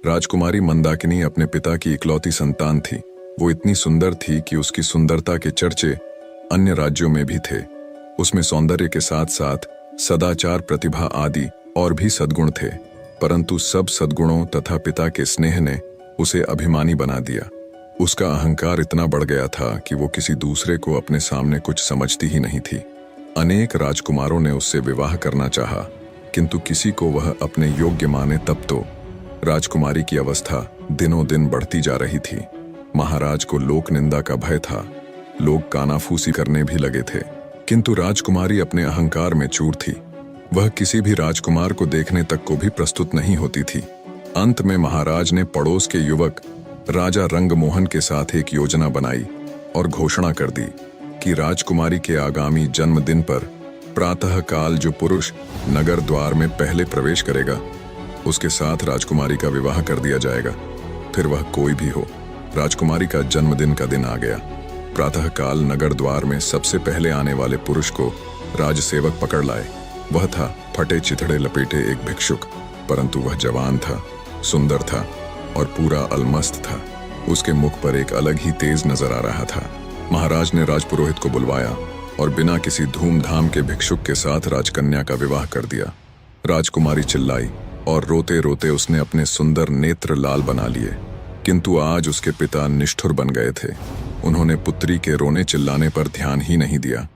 राजकुमारी मंदाकिनी अपने पिता की इकलौती संतान थी। वो इतनी सुंदर थी कि उसकी सुंदरता के चर्चे अन्य राज्यों में भी थे। उसमें सौंदर्य के साथ साथ सदाचार, प्रतिभा आदि और भी सद्गुण थे, परंतु सब सद्गुणों तथा पिता के स्नेह ने उसे अभिमानी बना दिया। उसका अहंकार इतना बढ़ गया था कि वो किसी दूसरे को अपने सामने कुछ समझती ही नहीं थी। अनेक राजकुमारों ने उससे विवाह करना चाहा, किंतु किसी को वह अपने योग्य माने तब तो। राजकुमारी की अवस्था दिनों दिन बढ़ती जा रही थी। महाराज को लोक निंदा का भय था। लोग कानाफूसी करने भी लगे थे, किंतु राजकुमारी अपने अहंकार में चूर थी। वह किसी भी राजकुमार को देखने तक को भी प्रस्तुत नहीं होती थी। अंत में महाराज ने पड़ोस के युवक राजा रंगमोहन के साथ एक योजना बनाई और घोषणा कर दी कि राजकुमारी के आगामी जन्मदिन पर प्रातः काल जो पुरुष नगर द्वार में पहले प्रवेश करेगा, उसके साथ राजकुमारी का विवाह कर दिया जाएगा। फिर वह कोई भी हो। राजकुमारी का जन्मदिन का दिन आ गया। प्रातः काल नगर द्वार में सबसे पहले आने वाले पुरुष को राजसेवक पकड़ लाए। वह था फटे चिथड़े लपेटे एक भिक्षुक, परंतु वह जवान था, सुंदर था और पूरा अलमस्त था। उसके मुख पर एक अलग ही तेज नजर आ रहा था। महाराज ने राजपुरोहित को बुलवाया और बिना किसी धूमधाम के भिक्षुक के साथ राजकन्या का विवाह कर दिया। राजकुमारी चिल्लाई और रोते रोते उसने अपने सुंदर नेत्र लाल बना लिए, किंतु आज उसके पिता निष्ठुर बन गए थे। उन्होंने पुत्री के रोने चिल्लाने पर ध्यान ही नहीं दिया।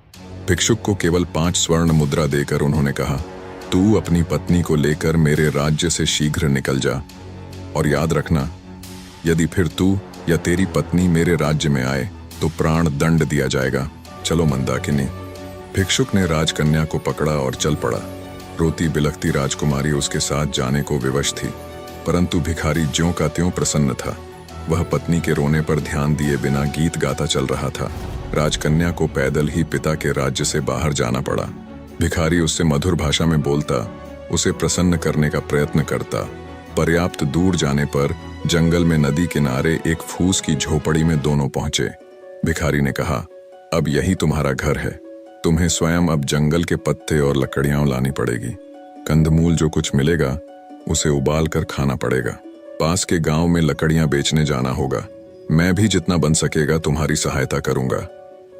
भिक्षुक को केवल 5 स्वर्ण मुद्रा देकर उन्होंने कहा, तू अपनी पत्नी को लेकर मेरे राज्य से शीघ्र निकल जा, और याद रखना, यदि फिर तू या तेरी पत्नी मेरे राज्य में आए तो प्राण दंड दिया जाएगा। चलो मंदाकिनी। भिक्षुक ने राजकन्या को पकड़ा और चल पड़ा। रोती बिलखती राजकुमारी उसके साथ जाने को विवश थी, परंतु भिखारी ज्यों का त्यों प्रसन्न था। वह पत्नी के रोने पर ध्यान दिए बिना गीत गाता चल रहा था। राजकन्या को पैदल ही पिता के राज्य से बाहर जाना पड़ा। भिखारी उससे मधुर भाषा में बोलता, उसे प्रसन्न करने का प्रयत्न करता। पर्याप्त दूर जाने पर जंगल में नदी किनारे एक फूस की झोपड़ी में दोनों पहुंचे। भिखारी ने कहा, अब यही तुम्हारा घर है। तुम्हें स्वयं अब जंगल के पत्ते और लकड़ियां लानी पड़ेगी। कंदमूल जो कुछ मिलेगा उसे उबाल कर खाना पड़ेगा। पास के गांव में लकड़ियां बेचने जाना होगा। मैं भी जितना बन सकेगा तुम्हारी सहायता करूंगा।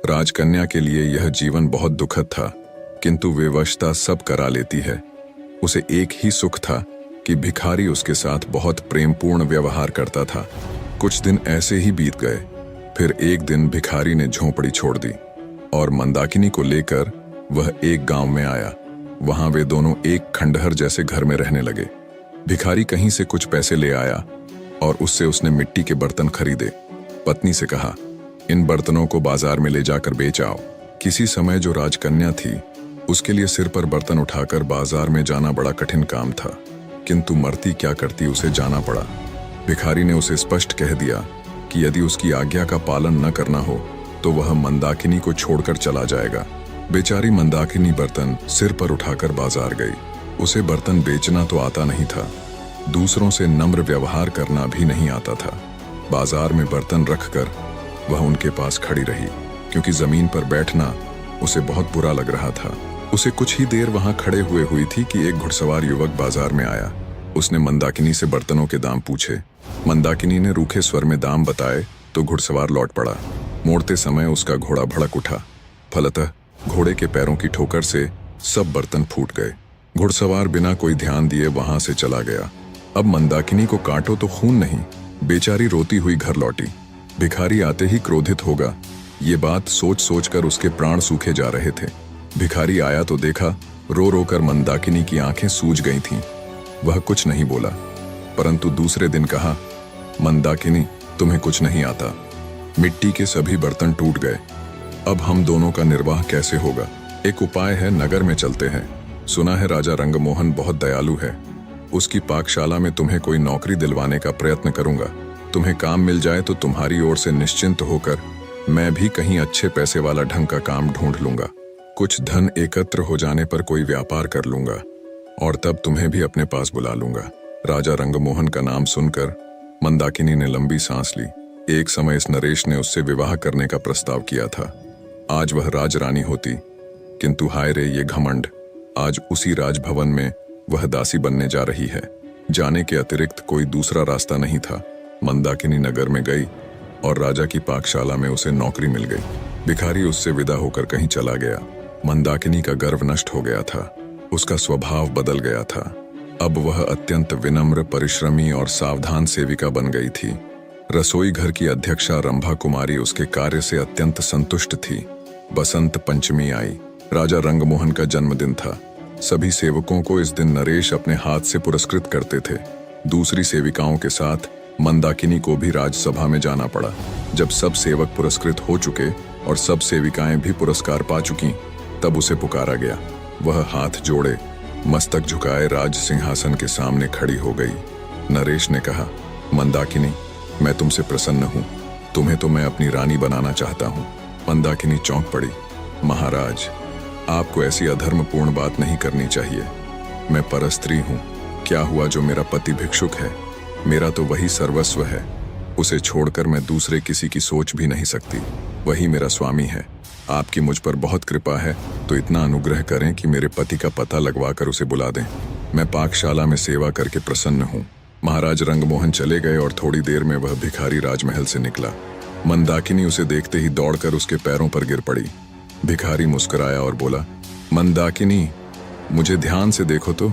राजकन्या के लिए यह जीवन बहुत दुखद था, किंतु विवशता सब करा लेती है। उसे एक ही सुख था कि भिखारी उसके साथ बहुत प्रेमपूर्ण व्यवहार करता था। कुछ दिन ऐसे ही बीत गए। फिर एक दिन भिखारी ने झोंपड़ी छोड़ दी और मंदाकिनी को लेकर वह एक गांव में आया। वहां वे दोनों एक खंडहर जैसे घर में रहने लगे। भिखारी कहीं से कुछ पैसे ले आया और उससे उसने मिट्टी के बर्तन खरीदे। पत्नी से कहा, इन बर्तनों को बाजार में ले जाकर बेच आओ। किसी समय जो राजकन्या थी, उसके लिए सिर पर बर्तन उठाकर बाजार में जाना बड़ा कठिन काम था, किंतु मरती क्या करती, उसे जाना पड़ा। भिखारी ने उसे स्पष्ट कह दिया कि यदि उसकी आज्ञा का पालन न करना हो तो वह मंदाकिनी को छोड़कर चला जाएगा। बेचारी मंदाकिनी बर्तन सिर पर उठाकर बाजार गई। उसे बर्तन बेचना तो आता नहीं था, दूसरों से नम्र व्यवहार करना भी नहीं आता था। बाजार में बर्तन रखकर वह उनके पास खड़ी रही, क्योंकि जमीन पर बैठना उसे बहुत बुरा लग रहा था। उसे कुछ ही देर वहां खड़े हुए हुई थी कि एक घुड़सवार युवक बाजार में आया। उसने मंदाकिनी से बर्तनों के दाम पूछे। मंदाकिनी ने रूखे स्वर में दाम बताए तो घुड़सवार लौट पड़ा। मोड़ते समय उसका घोड़ा भड़क उठा। फलतः घोड़े के पैरों की ठोकर से सब बर्तन फूट गए। घुड़सवार बिना कोई ध्यान दिए वहां से चला गया। अब मंदाकिनी को काटो तो खून नहीं। बेचारी रोती हुई घर लौटी। भिखारी आते ही क्रोधित होगा, ये बात सोच सोच कर उसके प्राण सूखे जा रहे थे। भिखारी आया तो देखा, रो रो कर मंदाकिनी की आंखें सूज गई थीं। वह कुछ नहीं बोला, परंतु दूसरे दिन कहा, मंदाकिनी, तुम्हें कुछ नहीं आता। मिट्टी के सभी बर्तन टूट गए। अब हम दोनों का निर्वाह कैसे होगा? एक उपाय है, नगर में चलते हैं। सुना है राजा रंगमोहन बहुत दयालु है। उसकी पाकशाला में तुम्हें कोई नौकरी दिलवाने का प्रयत्न करूंगा। तुम्हें काम मिल जाए तो तुम्हारी ओर से निश्चिंत होकर मैं भी कहीं अच्छे पैसे वाला ढंग का काम ढूंढ लूंगा। कुछ धन एकत्र हो जाने पर कोई व्यापार कर लूंगा और तब तुम्हें भी अपने पास बुला लूंगा। राजा रंगमोहन का नाम सुनकर मंदाकिनी ने लंबी सांस ली। एक समय इस नरेश ने उससे विवाह करने का प्रस्ताव किया था। आज वह राजरानी होती, किंतु हाय रे ये घमंड, आज उसी राजभवन में वह दासी बनने जा रही है। जाने के अतिरिक्त कोई दूसरा रास्ता नहीं था। मंदाकिनी नगर में गई और राजा की पाकशाला में उसे नौकरी मिल गई। भिखारी उससे विदा होकर कहीं चला गया। मंदाकिनी का गर्व नष्ट हो गया था, उसका स्वभाव बदल गया था। अब वह अत्यंत विनम्र, परिश्रमी और सावधान सेविका बन गई थी। रसोई घर की अध्यक्षा रंभा कुमारी उसके कार्य से अत्यंत संतुष्ट थी। बसंत पंचमी आई। राजा रंगमोहन का जन्मदिन था। सभी सेवकों को इस दिन नरेश अपने हाथ से पुरस्कृत करते थे। दूसरी सेविकाओं के साथ मंदाकिनी को भी राजसभा में जाना पड़ा। जब सब सेवक पुरस्कृत हो चुके और सब सेविकाएं भी पुरस्कार पा चुकी, तब उसे पुकारा गया। वह हाथ जोड़े, मस्तक झुकाए राज सिंहासन के सामने खड़ी हो गई। नरेश ने कहा, मंदाकिनी, मैं तुमसे प्रसन्न हूं। तुम्हें तो मैं अपनी रानी बनाना चाहता हूं। मंदाकिनी चौंक पड़ी। महाराज, आपको ऐसी अधर्मपूर्ण बात नहीं करनी चाहिए। मैं परस्त्री हूं। क्या हुआ जो मेरा पति भिक्षुक है? मेरा तो वही सर्वस्व है। उसे छोड़कर मैं दूसरे किसी की सोच भी नहीं सकती। वही मेरा स्वामी है। आपकी मुझ पर बहुत कृपा है, तो इतना अनुग्रह करें कि मेरे पति का पता लगवाकर उसे बुला दें। मैं पाकशाला में सेवा करके प्रसन्न हूँ। महाराज रंगमोहन चले गए और थोड़ी देर में वह भिखारी राजमहल से निकला। मंदाकिनी उसे देखते ही दौड़कर उसके पैरों पर गिर पड़ी। भिखारी मुस्कुराया और बोला, मंदाकिनी, मुझे ध्यान से देखो तो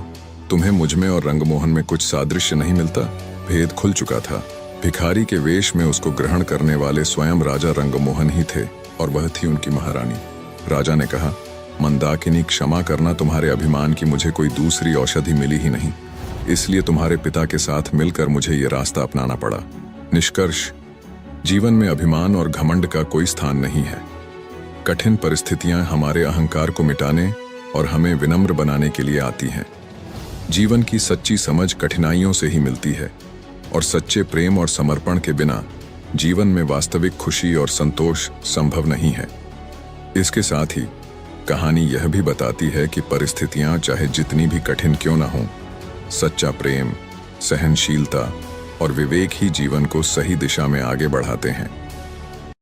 तुम्हें मुझ में और रंगमोहन में कुछ सादृश्य नहीं मिलता? भेद खुल चुका था। भिखारी के वेश में उसको ग्रहण करने वाले स्वयं राजा रंगमोहन ही थे और वह थी उनकी महारानी। राजा ने कहा, मंदाकिनी, क्षमा करना, तुम्हारे अभिमान की मुझे कोई दूसरी औषधि मिली ही नहीं, इसलिए तुम्हारे पिता के साथ मिलकर मुझे ये रास्ता अपनाना पड़ा। निष्कर्ष, जीवन में अभिमान और घमंड का कोई स्थान नहीं है। कठिन परिस्थितियां हमारे अहंकार को मिटाने और हमें विनम्र बनाने के लिए आती हैं। जीवन की सच्ची समझ कठिनाइयों से ही मिलती है और सच्चे प्रेम और समर्पण के बिना जीवन में वास्तविक खुशी और संतोष संभव नहीं है। इसके साथ ही कहानी यह भी बताती है कि परिस्थितियां चाहे जितनी भी कठिन क्यों न हों, सच्चा प्रेम, सहनशीलता और विवेक ही जीवन को सही दिशा में आगे बढ़ाते हैं।